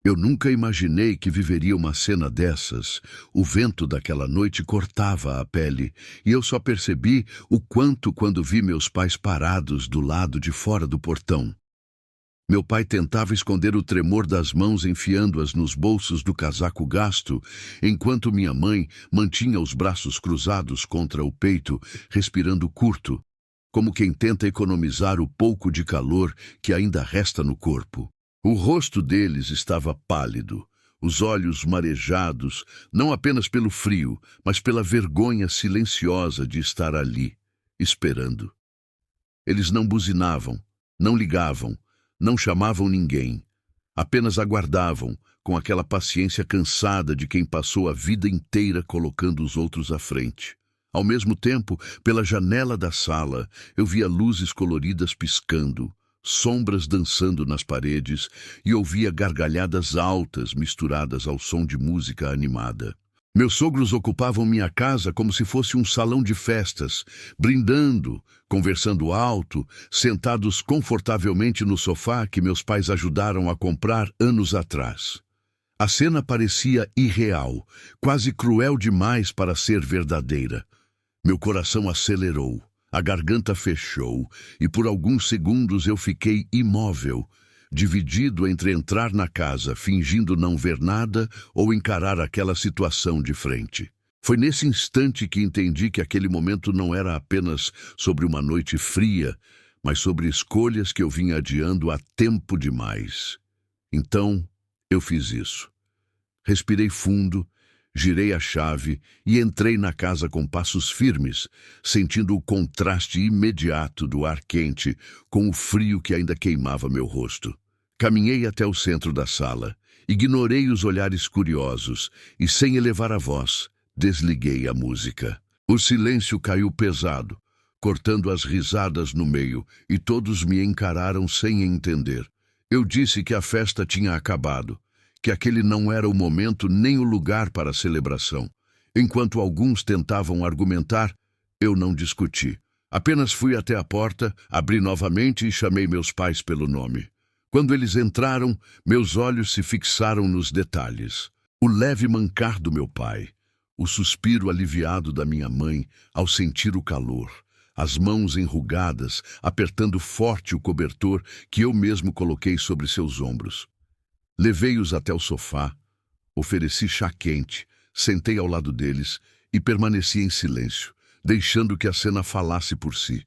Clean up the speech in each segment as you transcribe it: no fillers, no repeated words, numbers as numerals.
Eu nunca imaginei que viveria uma cena dessas. O vento daquela noite cortava a pele, e eu só percebi o quanto quando vi meus pais parados do lado de fora do portão. Meu pai tentava esconder o tremor das mãos enfiando-as nos bolsos do casaco gasto, enquanto minha mãe mantinha os braços cruzados contra o peito, respirando curto, como quem tenta economizar o pouco de calor que ainda resta no corpo. O rosto deles estava pálido, os olhos marejados, não apenas pelo frio, mas pela vergonha silenciosa de estar ali, esperando. Eles não buzinavam, não ligavam, não chamavam ninguém. Apenas aguardavam, com aquela paciência cansada de quem passou a vida inteira colocando os outros à frente. Ao mesmo tempo, pela janela da sala, eu via luzes coloridas piscando, sombras dançando nas paredes e ouvia gargalhadas altas misturadas ao som de música animada. Meus sogros ocupavam minha casa como se fosse um salão de festas, brindando, conversando alto, sentados confortavelmente no sofá que meus pais ajudaram a comprar anos atrás. A cena parecia irreal, quase cruel demais para ser verdadeira. Meu coração acelerou, a garganta fechou e por alguns segundos eu fiquei imóvel, dividido entre entrar na casa fingindo não ver nada ou encarar aquela situação de frente. Foi nesse instante que entendi que aquele momento não era apenas sobre uma noite fria, mas sobre escolhas que eu vinha adiando há tempo demais. Então, eu fiz isso. Respirei fundo, girei a chave e entrei na casa com passos firmes, sentindo o contraste imediato do ar quente com o frio que ainda queimava meu rosto. Caminhei até o centro da sala, ignorei os olhares curiosos e, sem elevar a voz, desliguei a música. O silêncio caiu pesado, cortando as risadas no meio, e todos me encararam sem entender. Eu disse que a festa tinha acabado, que aquele não era o momento nem o lugar para a celebração. Enquanto alguns tentavam argumentar, eu não discuti. Apenas fui até a porta, abri novamente e chamei meus pais pelo nome. Quando eles entraram, meus olhos se fixaram nos detalhes. O leve mancar do meu pai, o suspiro aliviado da minha mãe ao sentir o calor, as mãos enrugadas apertando forte o cobertor que eu mesmo coloquei sobre seus ombros. Levei-os até o sofá, ofereci chá quente, sentei ao lado deles e permaneci em silêncio, deixando que a cena falasse por si.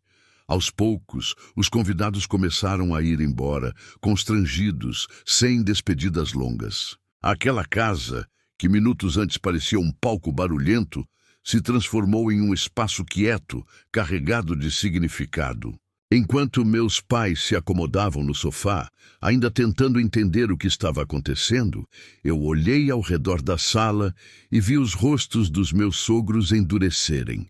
Aos poucos, os convidados começaram a ir embora, constrangidos, sem despedidas longas. Aquela casa, que minutos antes parecia um palco barulhento, se transformou em um espaço quieto, carregado de significado. Enquanto meus pais se acomodavam no sofá, ainda tentando entender o que estava acontecendo, eu olhei ao redor da sala e vi os rostos dos meus sogros endurecerem.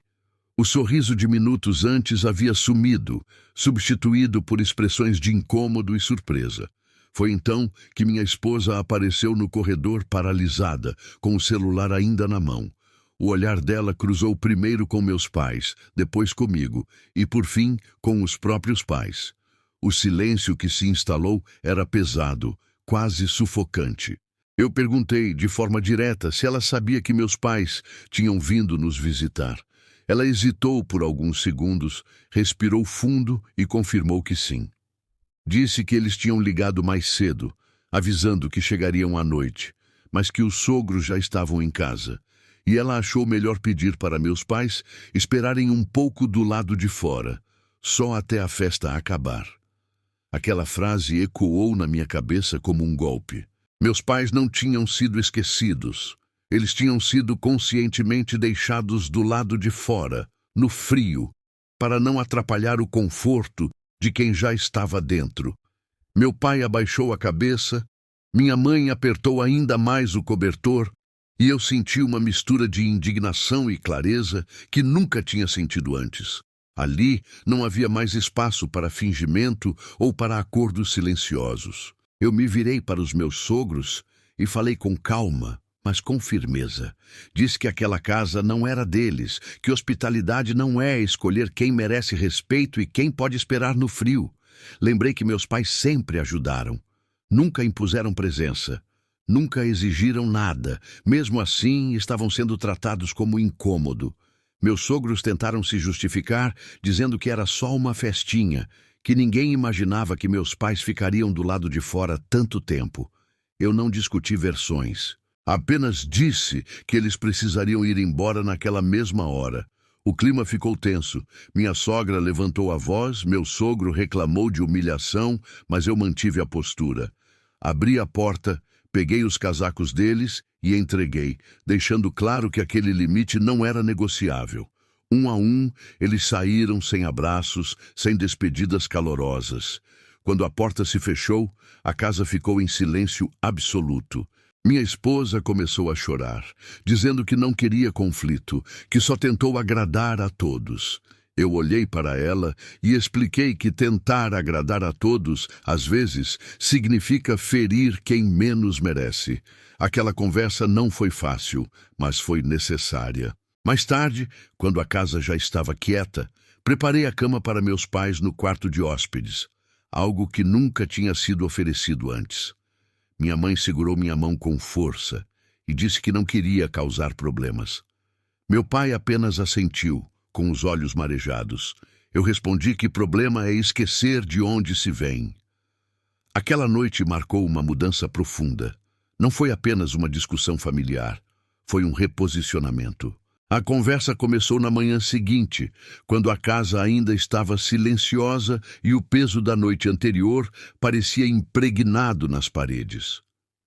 O sorriso de minutos antes havia sumido, substituído por expressões de incômodo e surpresa. Foi então que minha esposa apareceu no corredor paralisada, com o celular ainda na mão. O olhar dela cruzou primeiro com meus pais, depois comigo, e por fim com os próprios pais. O silêncio que se instalou era pesado, quase sufocante. Eu perguntei de forma direta se ela sabia que meus pais tinham vindo nos visitar. Ela hesitou por alguns segundos, respirou fundo e confirmou que sim. Disse que eles tinham ligado mais cedo, avisando que chegariam à noite, mas que os sogros já estavam em casa. E ela achou melhor pedir para meus pais esperarem um pouco do lado de fora, só até a festa acabar. Aquela frase ecoou na minha cabeça como um golpe. Meus pais não tinham sido esquecidos. Eles tinham sido conscientemente deixados do lado de fora, no frio, para não atrapalhar o conforto de quem já estava dentro. Meu pai abaixou a cabeça, minha mãe apertou ainda mais o cobertor, e eu senti uma mistura de indignação e clareza que nunca tinha sentido antes. Ali não havia mais espaço para fingimento ou para acordos silenciosos. Eu me virei para os meus sogros e falei com calma, mas com firmeza. Disse que aquela casa não era deles, que hospitalidade não é escolher quem merece respeito e quem pode esperar no frio. Lembrei que meus pais sempre ajudaram. Nunca impuseram presença. Nunca exigiram nada. Mesmo assim, estavam sendo tratados como incômodo. Meus sogros tentaram se justificar, dizendo que era só uma festinha, que ninguém imaginava que meus pais ficariam do lado de fora tanto tempo. Eu não discuti versões. Apenas disse que eles precisariam ir embora naquela mesma hora. O clima ficou tenso. Minha sogra levantou a voz, meu sogro reclamou de humilhação, mas eu mantive a postura. Abri a porta, peguei os casacos deles e entreguei, deixando claro que aquele limite não era negociável. Um a um, eles saíram sem abraços, sem despedidas calorosas. Quando a porta se fechou, a casa ficou em silêncio absoluto. Minha esposa começou a chorar, dizendo que não queria conflito, que só tentou agradar a todos. Eu olhei para ela e expliquei que tentar agradar a todos, às vezes, significa ferir quem menos merece. Aquela conversa não foi fácil, mas foi necessária. Mais tarde, quando a casa já estava quieta, preparei a cama para meus pais no quarto de hóspedes, algo que nunca tinha sido oferecido antes. Minha mãe segurou minha mão com força e disse que não queria causar problemas. Meu pai apenas assentiu, com os olhos marejados. Eu respondi que problema é esquecer de onde se vem. Aquela noite marcou uma mudança profunda. Não foi apenas uma discussão familiar, foi um reposicionamento. A conversa começou na manhã seguinte, quando a casa ainda estava silenciosa e o peso da noite anterior parecia impregnado nas paredes.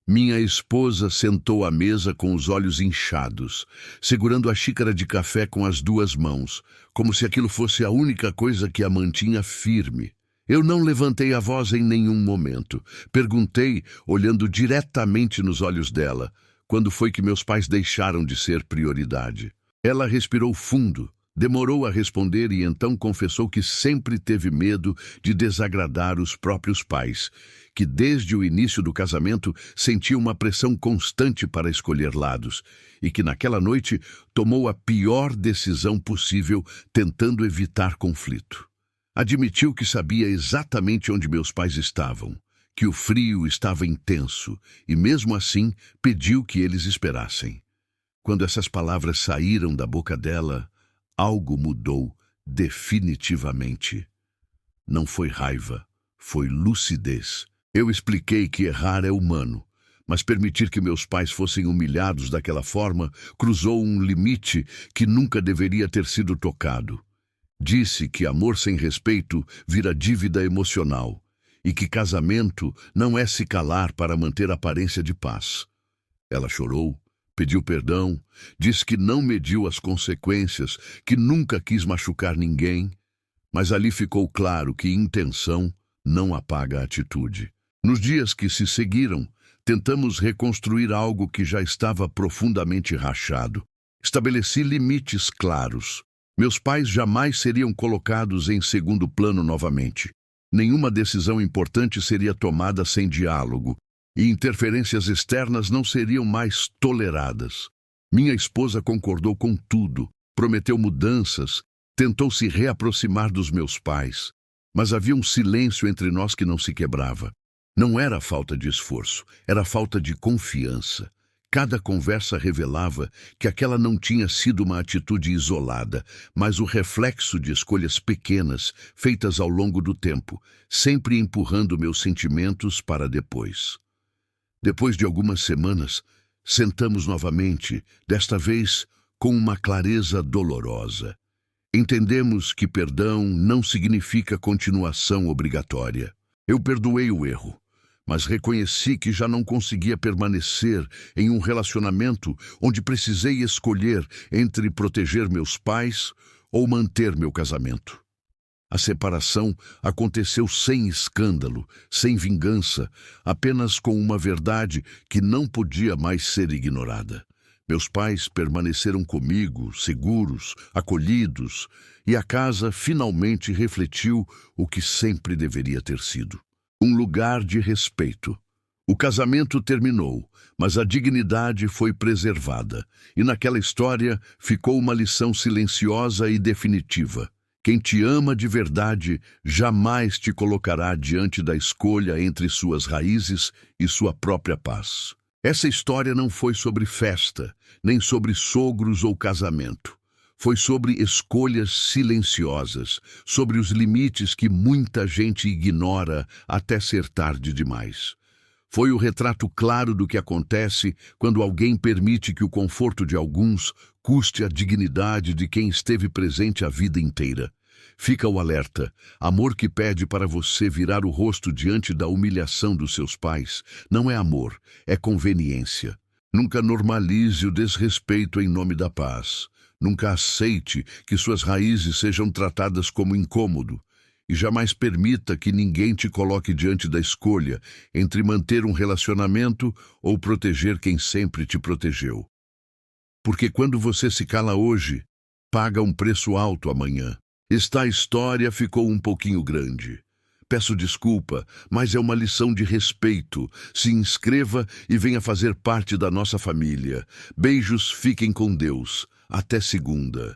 Minha esposa sentou à mesa com os olhos inchados, segurando a xícara de café com as duas mãos, como se aquilo fosse a única coisa que a mantinha firme. Eu não levantei a voz em nenhum momento. Perguntei, olhando diretamente nos olhos dela, quando foi que meus pais deixaram de ser prioridade. Ela respirou fundo, demorou a responder e então confessou que sempre teve medo de desagradar os próprios pais, que desde o início do casamento sentia uma pressão constante para escolher lados e que naquela noite tomou a pior decisão possível tentando evitar conflito. Admitiu que sabia exatamente onde meus pais estavam, que o frio estava intenso e mesmo assim pediu que eles esperassem. Quando essas palavras saíram da boca dela, algo mudou definitivamente. Não foi raiva, foi lucidez. Eu expliquei que errar é humano, mas permitir que meus pais fossem humilhados daquela forma cruzou um limite que nunca deveria ter sido tocado. Disse que amor sem respeito vira dívida emocional e que casamento não é se calar para manter aparência de paz. Ela chorou. Pediu perdão, disse que não mediu as consequências, que nunca quis machucar ninguém, mas ali ficou claro que intenção não apaga a atitude. Nos dias que se seguiram, tentamos reconstruir algo que já estava profundamente rachado. Estabeleci limites claros. Meus pais jamais seriam colocados em segundo plano novamente. Nenhuma decisão importante seria tomada sem diálogo. E interferências externas não seriam mais toleradas. Minha esposa concordou com tudo, prometeu mudanças, tentou se reaproximar dos meus pais, mas havia um silêncio entre nós que não se quebrava. Não era falta de esforço, era falta de confiança. Cada conversa revelava que aquela não tinha sido uma atitude isolada, mas o reflexo de escolhas pequenas, feitas ao longo do tempo, sempre empurrando meus sentimentos para depois. Depois de algumas semanas, sentamos novamente, desta vez com uma clareza dolorosa. Entendemos que perdão não significa continuação obrigatória. Eu perdoei o erro, mas reconheci que já não conseguia permanecer em um relacionamento onde precisei escolher entre proteger meus pais ou manter meu casamento. A separação aconteceu sem escândalo, sem vingança, apenas com uma verdade que não podia mais ser ignorada. Meus pais permaneceram comigo, seguros, acolhidos, e a casa finalmente refletiu o que sempre deveria ter sido. Um lugar de respeito. O casamento terminou, mas a dignidade foi preservada, e naquela história ficou uma lição silenciosa e definitiva. Quem te ama de verdade jamais te colocará diante da escolha entre suas raízes e sua própria paz. Essa história não foi sobre festa, nem sobre sogros ou casamento. Foi sobre escolhas silenciosas, sobre os limites que muita gente ignora até ser tarde demais. Foi o retrato claro do que acontece quando alguém permite que o conforto de alguns custe a dignidade de quem esteve presente a vida inteira. Fica o alerta: amor que pede para você virar o rosto diante da humilhação dos seus pais não é amor, é conveniência. Nunca normalize o desrespeito em nome da paz. Nunca aceite que suas raízes sejam tratadas como incômodo. E jamais permita que ninguém te coloque diante da escolha entre manter um relacionamento ou proteger quem sempre te protegeu. Porque quando você se cala hoje, paga um preço alto amanhã. Esta história ficou um pouquinho grande. Peço desculpa, mas é uma lição de respeito. Se inscreva e venha fazer parte da nossa família. Beijos, fiquem com Deus. Até segunda.